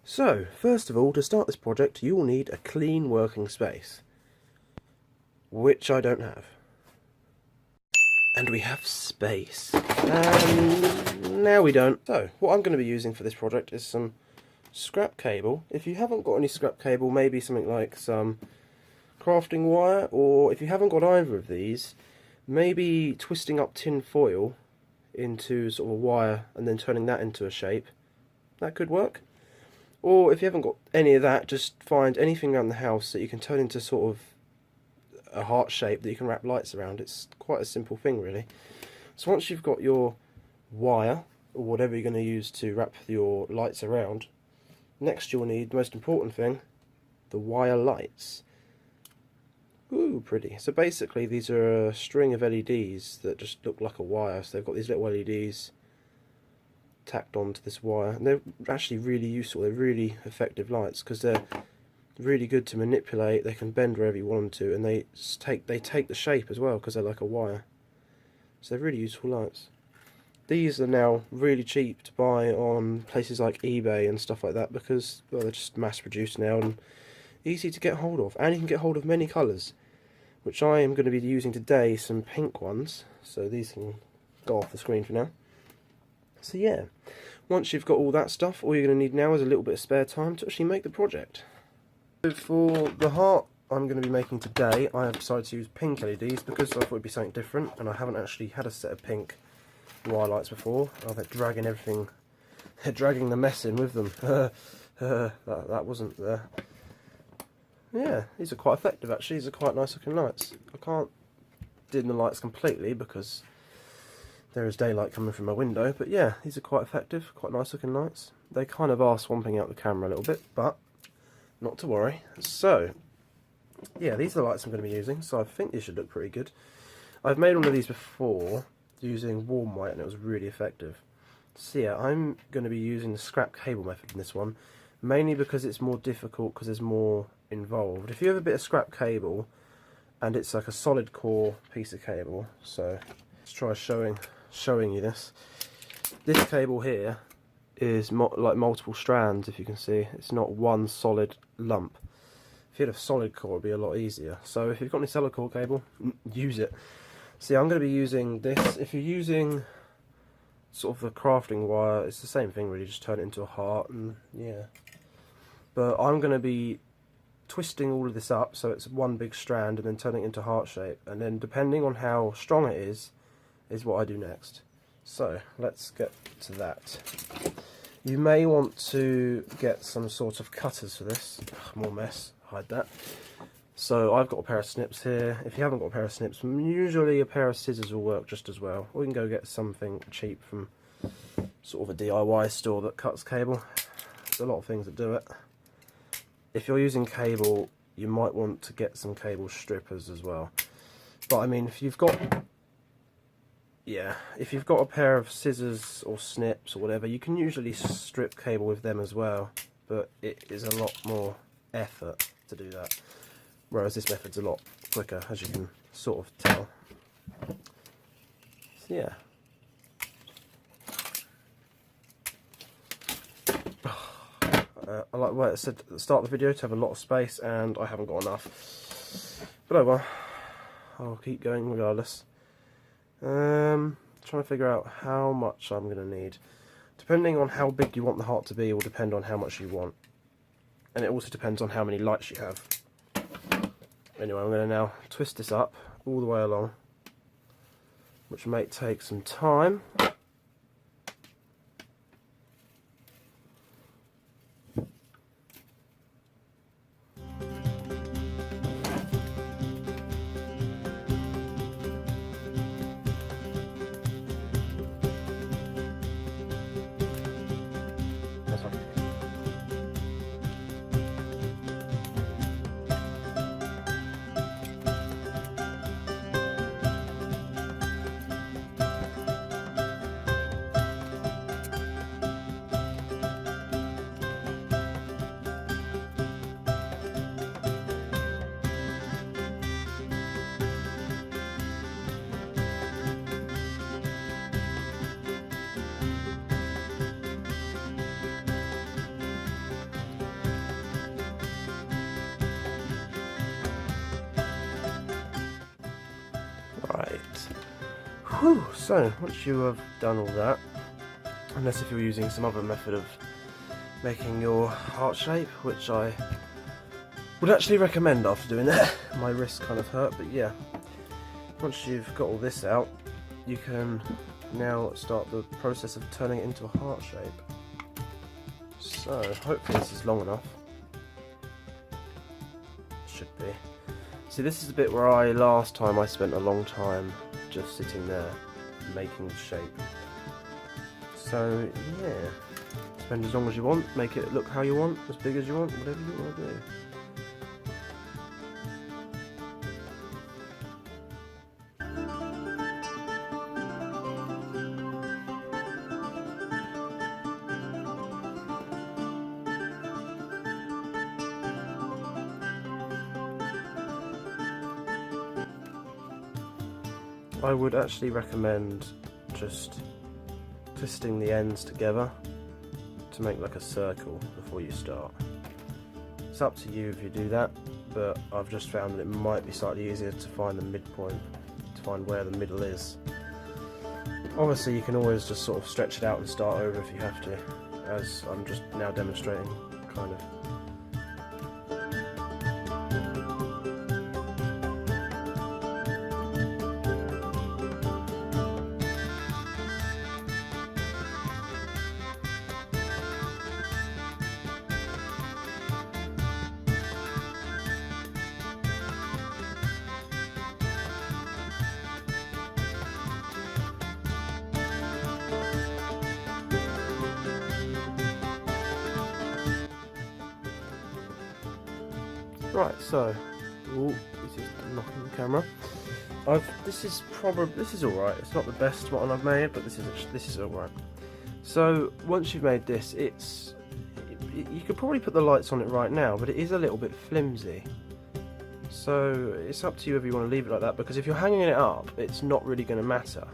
So, first of all, to start this project, you will need a clean working space, which I don't have. And we have space. And now we don't. So, what I'm going to be using for this project is some scrap cable. If you haven't got any scrap cable, maybe something like some crafting wire, or if you haven't got either of these, maybe twisting up tin foil into sort of a wire and then turning that into a shape. That could work. Or if you haven't got any of that, just find anything around the house that you can turn into sort of a heart shape that you can wrap lights around. It's quite a simple thing, really. So once you've got your wire, or whatever you're going to use to wrap your lights around, next you'll need the most important thing, the wire lights. Ooh, pretty. So basically these are a string of LEDs that just look like a wire. So they've got these little LEDs tacked onto this wire, and they're actually really useful. They're really effective lights because they're really good to manipulate. They can bend wherever you want them to, and they take the shape as well because they're like a wire. So they're really useful lights. These are now really cheap to buy on places like eBay and stuff like that because, well, they're just mass produced now and easy to get hold of, and you can get hold of many colours, which I am going to be using today, some pink ones. So these can go off the screen for now. So yeah, once you've got all that stuff, all you're going to need now is a little bit of spare time to actually make the project. So for the heart I'm going to be making today, I have decided to use pink LEDs because I thought it would be something different, and I haven't actually had a set of pink wire lights before. Oh, they're dragging everything, they're dragging the mess in with them. That wasn't there. Yeah, these are quite effective actually. These are quite nice looking lights. I can't dim the lights completely because there is daylight coming from my window, but yeah, these are quite effective, quite nice looking lights. They kind of are swamping out the camera a little bit, but not to worry. So, yeah, these are the lights I'm going to be using, so I think these should look pretty good. I've made one of these before using warm white and it was really effective. So yeah, I'm going to be using the scrap cable method in this one, mainly because it's more difficult because there's more involved. If you have a bit of scrap cable and it's like a solid core piece of cable, so let's try showing you this. This cable here is like multiple strands, if you can see. It's not one solid lump. If you had a solid core, it would be a lot easier. So if you've got any solid core cable, use it. See, I'm going to be using this. If you're using sort of the crafting wire, it's the same thing really, just turn it into a heart, and yeah. But I'm going to be twisting all of this up so it's one big strand and then turning it into heart shape, and then depending on how strong it is what I do next. So let's get to that. You may want to get some sort of cutters for this. Ugh, more mess, hide that. So I've got a pair of snips here. If you haven't got a pair of snips, usually a pair of scissors will work just as well. Or you can go get something cheap from sort of a DIY store that cuts cable. There's a lot of things that do it. If you're using cable, you might want to get some cable strippers as well. But I mean, if you've got a pair of scissors or snips or whatever, you can usually strip cable with them as well, but it is a lot more effort to do that, whereas this method's a lot quicker, as you can sort of tell. So yeah. I like what it said at the start of the video, to have a lot of space, and I haven't got enough. But oh well, I'll keep going regardless. Trying to figure out how much I'm going to need. Depending on how big you want the heart to be will depend on how much you want. And it also depends on how many lights you have. Anyway, I'm going to now twist this up all the way along, which may take some time. Whew. So once you have done all that, unless if you're using some other method of making your heart shape, which I would actually recommend after doing that. My wrist kind of hurt, but yeah. Once you've got all this out, you can now start the process of turning it into a heart shape. So hopefully this is long enough. Should be. See, this is the bit where last time I spent a long time just sitting there making the shape. So yeah, spend as long as you want, make it look how you want, as big as you want, whatever you want to do. I would actually recommend just twisting the ends together to make like a circle before you start. It's up to you if you do that, but I've just found that it might be slightly easier to find the midpoint, to find where the middle is. Obviously you can always just sort of stretch it out and start over if you have to, as I'm just now demonstrating, kind of. Right, so, ooh, this is knocking the camera. This is alright. It's not the best one I've made, but this is alright. So once you've made this, you could probably put the lights on it right now, but it is a little bit flimsy. So it's up to you if you want to leave it like that, because if you're hanging it up, it's not really going to matter.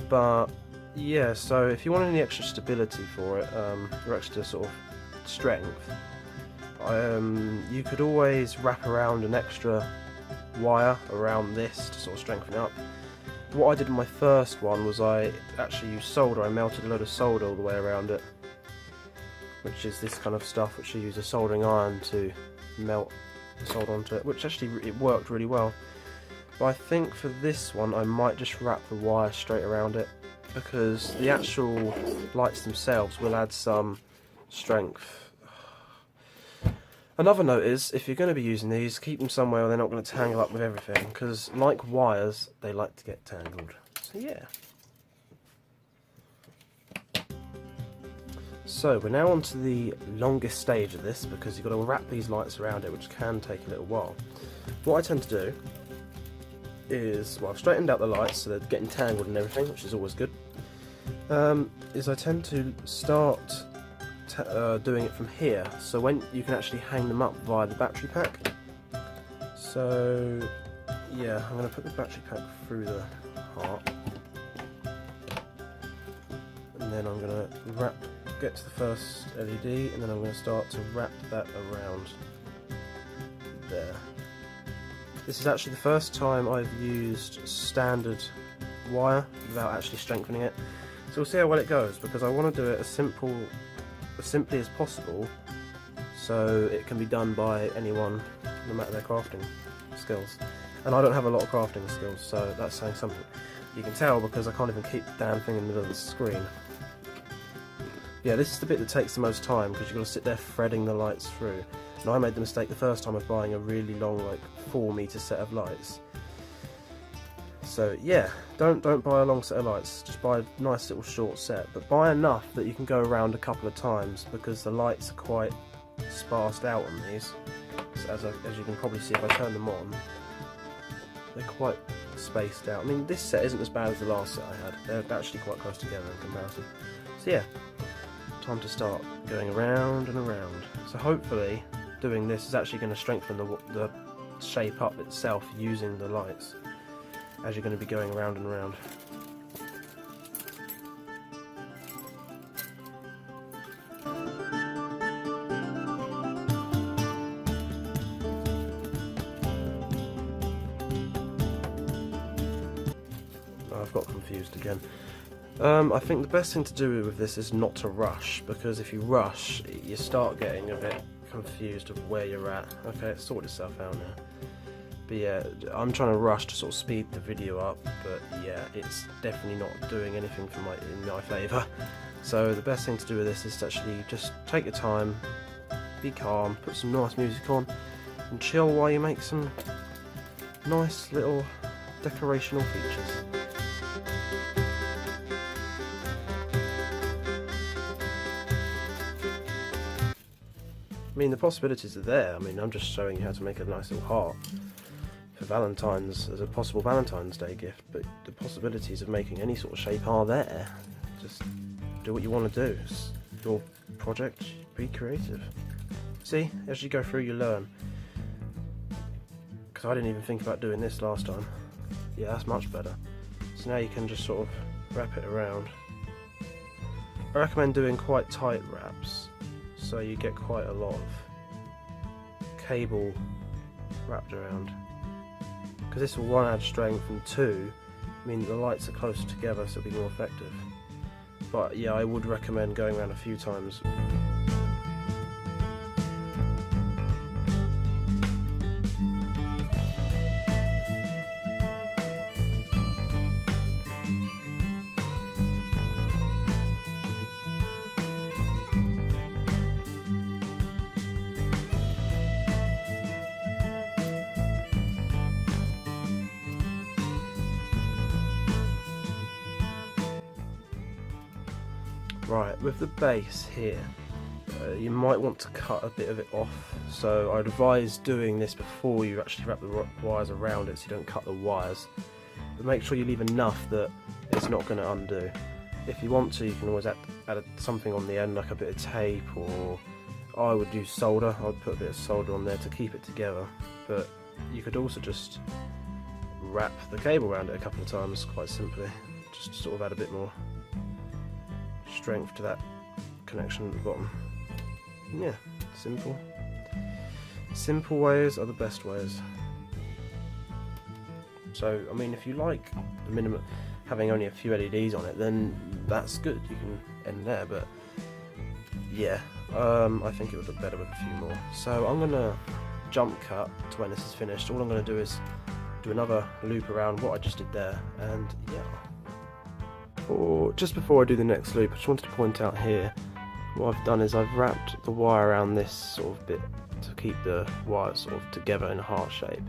But yeah, so if you want any extra stability for it, or extra sort of strength, you could always wrap around an extra wire around this to sort of strengthen it up. What I did in my first one was I actually used solder. I melted a load of solder all the way around it, which is this kind of stuff which you use a soldering iron to melt the solder onto it, which actually it worked really well. But I think for this one I might just wrap the wire straight around it, because the actual lights themselves will add some strength. Another note is, if you're going to be using these, keep them somewhere where they're not going to tangle up with everything, because like wires, they like to get tangled. So yeah. So we're now on to the longest stage of this, because you've got to wrap these lights around it, which can take a little while. What I tend to do is, well, I've straightened out the lights so they're getting tangled and everything, which is always good, is I tend to start doing it from here, so when you can actually hang them up via the battery pack. So yeah, I'm going to put the battery pack through the heart, and then I'm going to get to the first LED, and then I'm going to start to wrap that around there. This is actually the first time I've used standard wire without actually strengthening it, so we'll see how well it goes, because I want to do it as simply as possible, so it can be done by anyone, no matter their crafting skills. And I don't have a lot of crafting skills, so that's saying something. You can tell because I can't even keep the damn thing in the middle of the screen. Yeah, this is the bit that takes the most time, because you've got to sit there threading the lights through. And I made the mistake the first time of buying a really long, like 4-meter set of lights. So yeah, don't buy a long set of lights, just buy a nice little short set, but buy enough that you can go around a couple of times, because the lights are quite sparsed out on these. So as you can probably see if I turn them on, they're quite spaced out. I mean, this set isn't as bad as the last set I had, they're actually quite close together in comparison. So yeah, time to start going around and around. So hopefully doing this is actually going to strengthen the shape up itself using the lights, as you're going to be going around and around. I've I've got confused again. I think the best thing to do with this is not to rush, because if you rush, you start getting a bit confused of where you're at. Okay, it's sorted itself out now. But yeah, I'm trying to rush to sort of speed the video up, but yeah, it's definitely not doing anything in my favour. So the best thing to do with this is to actually just take your time, be calm, put some nice music on, and chill while you make some nice little decorational features. I mean, the possibilities are there. I mean, I'm just showing you how to make a nice little heart for Valentine's as a possible Valentine's Day gift, but the possibilities of making any sort of shape are there. Just do what you want to do. It's your project, be creative. See, as you go through you learn. Because I didn't even think about doing this last time. Yeah, that's much better. So now you can just sort of wrap it around. I recommend doing quite tight wraps, so you get quite a lot of cable wrapped around. Because this will, one, add strength, and two, mean that the lights are closer together, so it'll be more effective. But yeah, I would recommend going around a few times. Right, with the base here, you might want to cut a bit of it off, so I'd advise doing this before you actually wrap the wires around it, so you don't cut the wires. But make sure you leave enough that it's not going to undo. If you want to, you can always add something on the end, like a bit of tape, or I would use solder. I would put a bit of solder on there to keep it together, but you could also just wrap the cable around it a couple of times, quite simply, just to sort of add a bit more strength to that connection at the bottom. Yeah, simple. Simple ways are the best ways. So, I mean, if you like the minimum, having only a few LEDs on it, then that's good. You can end there, but yeah, I think it would look better with a few more. So I'm gonna jump cut to when this is finished. All I'm gonna do is do another loop around what I just did there, and yeah. Just before I do the next loop, I just wanted to point out here, what I've done is I've wrapped the wire around this sort of bit to keep the wires sort of together in a heart shape.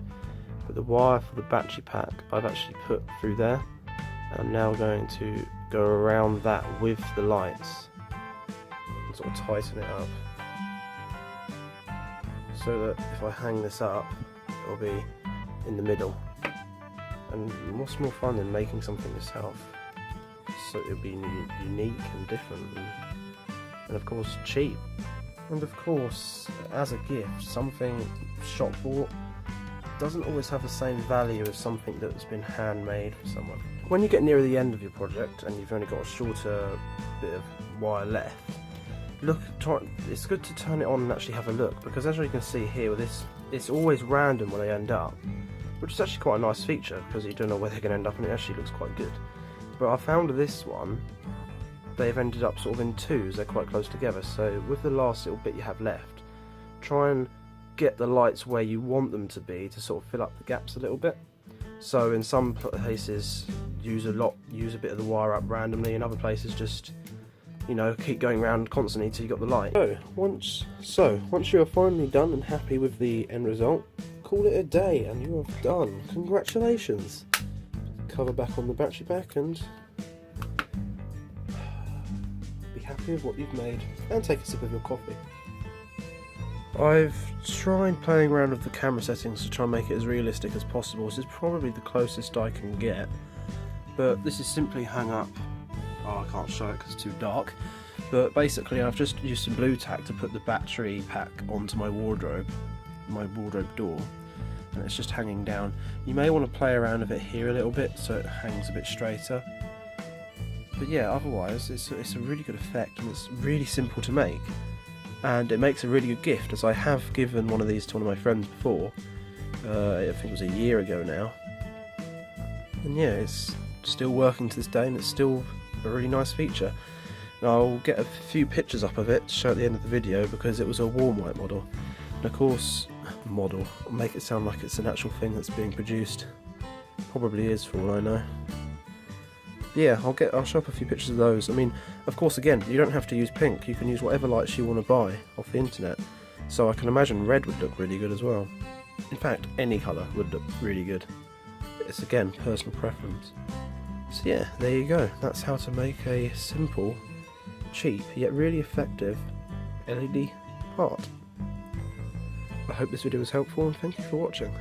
But the wire for the battery pack I've actually put through there, and I'm now going to go around that with the lights and sort of tighten it up, so that if I hang this up, it'll be in the middle. And what's more fun than making something yourself? So it'll be unique and different, and of course cheap, and of course as a gift, something shop bought doesn't always have the same value as something that's been handmade for someone. When you get near the end of your project and you've only got a shorter bit of wire left, it's good to turn it on and actually have a look, because as you can see here with this, it's always random where they end up, which is actually quite a nice feature, because you don't know where they're going to end up, and it actually looks quite good. But I found this one, they've ended up sort of in twos, they're quite close together, so with the last little bit you have left, try and get the lights where you want them to be to sort of fill up the gaps a little bit. So in some places use a bit of the wire up randomly, in other places just, you know, keep going around constantly until you got the light. So once you are finally done and happy with the end result, call it a day and you have done. Congratulations! Cover back on the battery pack and be happy with what you've made, and take a sip of your coffee. I've tried playing around with the camera settings to try and make it as realistic as possible. This is probably the closest I can get, but this is simply hung up. Oh, I can't show it because it's too dark, but basically I've just used some blue tack to put the battery pack onto my wardrobe door, and it's just hanging down. You may want to play around with it here a little bit so it hangs a bit straighter, but yeah, otherwise it's a really good effect, and it's really simple to make, and it makes a really good gift, as I have given one of these to one of my friends before. I think it was a year ago now, and yeah, it's still working to this day, and it's still a really nice feature. And I'll get a few pictures up of it to show at the end of the video, because it was a warm white model. And of course, model, I'll make it sound like it's an actual thing that's being produced. Probably is, for all I know. Yeah, I'll show up a few pictures of those. I mean, of course, again, you don't have to use pink. You can use whatever lights you want to buy off the internet. So I can imagine red would look really good as well. In fact, any colour would look really good. It's, again, personal preference. So yeah, there you go. That's how to make a simple, cheap, yet really effective LED art. I hope this video was helpful, and thank you for watching.